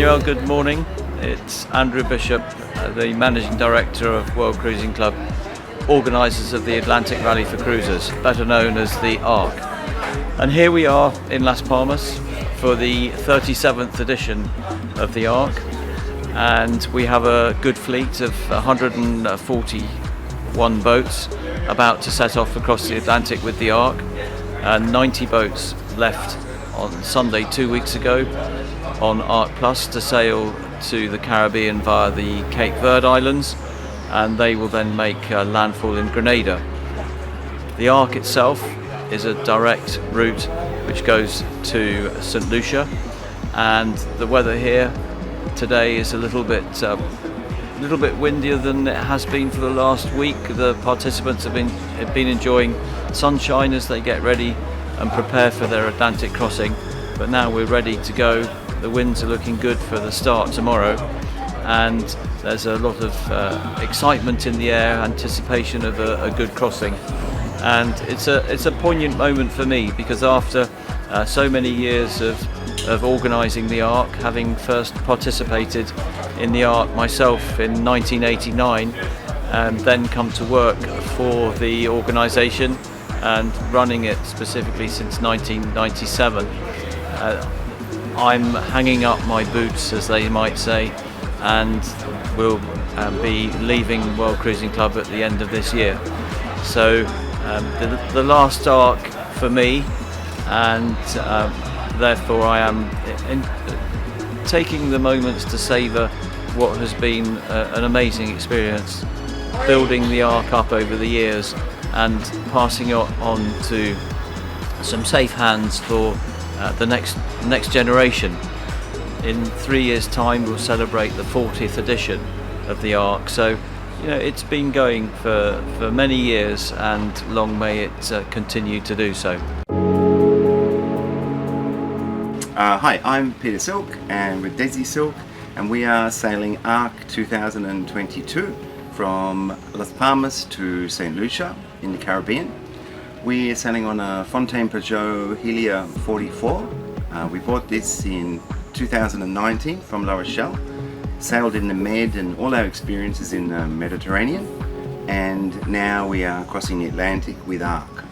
Emmanuel, good morning. It's Andrew Bishop, the Managing Director of World Cruising Club, organisers of the Atlantic Rally for Cruisers, better known as the ARC. And here we are in Las Palmas for the 37th edition of the ARC, and we have a good fleet of 141 boats about to set off across the Atlantic with the ARC, and 90 boats left on Sunday 2 weeks ago on ARC Plus to sail to the Caribbean via the Cape Verde Islands, and they will then make landfall in Grenada. The ARC itself is a direct route which goes to Saint Lucia, and the weather here today is a little bit windier than it has been for the last week. The participants have been enjoying sunshine as they get ready and prepare for their Atlantic crossing, but now we're ready to go. The winds are looking good for the start tomorrow, and there's a lot of excitement in the air, anticipation of a good crossing. And it's a poignant moment for me, because after so many years of organising the ARC, having first participated in the ARC myself in 1989 and then come to work for the organisation and running it specifically since 1997, I'm hanging up my boots, as they might say, and will be leaving World Cruising Club at the end of this year. So the last ARC for me, and therefore I am taking the moments to savour what has been an amazing experience, building the ARC up over the years and passing it on to some safe hands for the next generation. In 3 years' time we'll celebrate the 40th edition of the ARC, so it's been going for many years, and long may it continue to do so. Hi, I'm Peter Silk and with Desi Silk, and we are sailing ARC 2022 from Las Palmas to Saint Lucia in the Caribbean. We're sailing on a Fontaine Peugeot Helia 44. We bought this in 2019 from La Rochelle, sailed in the Med and all our experiences in the Mediterranean, and now we are crossing the Atlantic with ARC.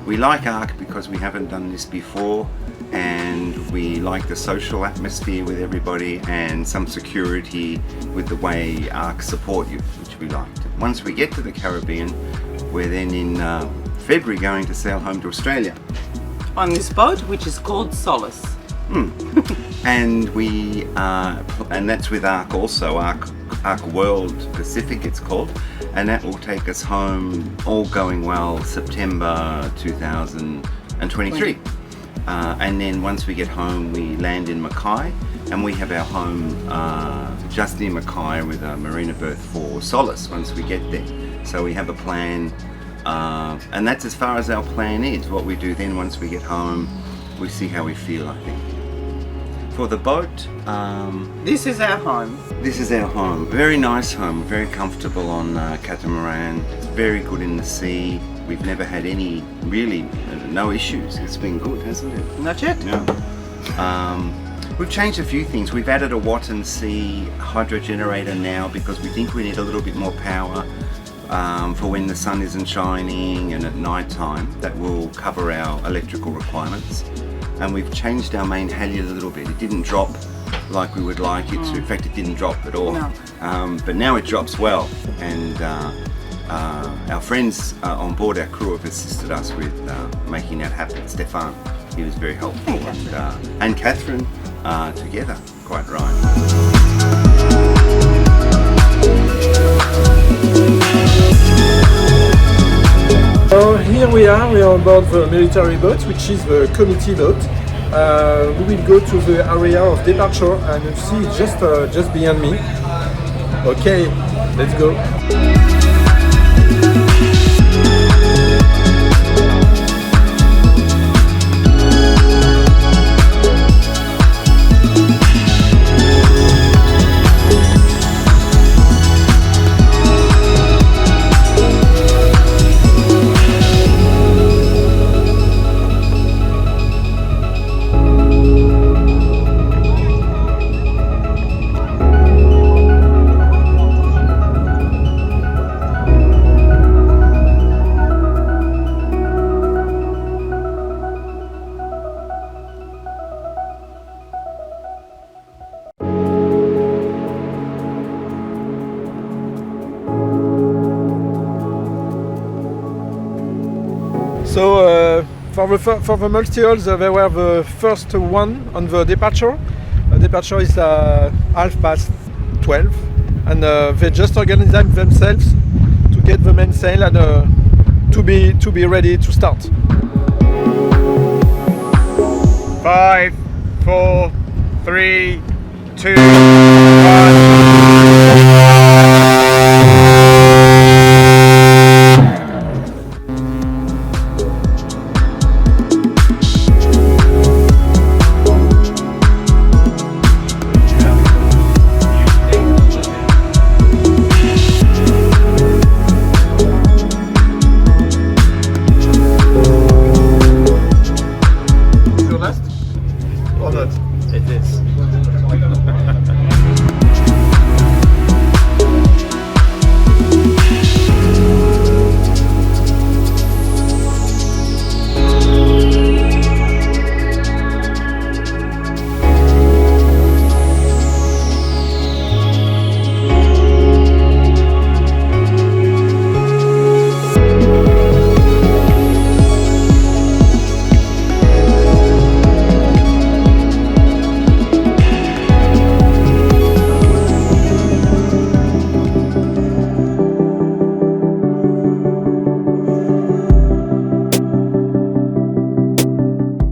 We like ARC because we haven't done this before, and we like the social atmosphere with everybody and some security with the way ARC support you, which we liked. Once we get to the Caribbean, we're then in February going to sail home to Australia on this boat, which is called Solace. And and that's with ARC also, ARC World Pacific it's called, and that will take us home, all going well, September 2023. And then once we get home, we land in Mackay, and we have our home just near Mackay with a marina berth for Solace once we get there. So we have a plan, and that's as far as our plan is. What we do then once we get home, we see how we feel, I think. For the boat, this is our home. This is our home. Very nice home, very comfortable on catamaran. It's very good in the sea. We've never had no issues. It's been good, hasn't it? Not yet. No. We've changed a few things. We've added a Watt&C hydro generator now because we think we need a little bit more power for when the sun isn't shining and at night time. That will cover our electrical requirements. And we've changed our main halyard a little bit. It didn't drop like we would like it to. In fact, it didn't drop at all. No. But now it drops well, and our friends on board, our crew, have assisted us with making that happen. Stefan, he was very helpful, and Catherine together, quite right. Here we are on board the military boat, which is the committee boat. We will go to the area of departure, and you see just behind me. Okay, let's go. For the multi-hulls, they were the first one on the departure. The departure is 12:30, and they just organize themselves to get the mainsail and to be ready to start. 5, 4, 3, 2, 1. Your last or not? It is.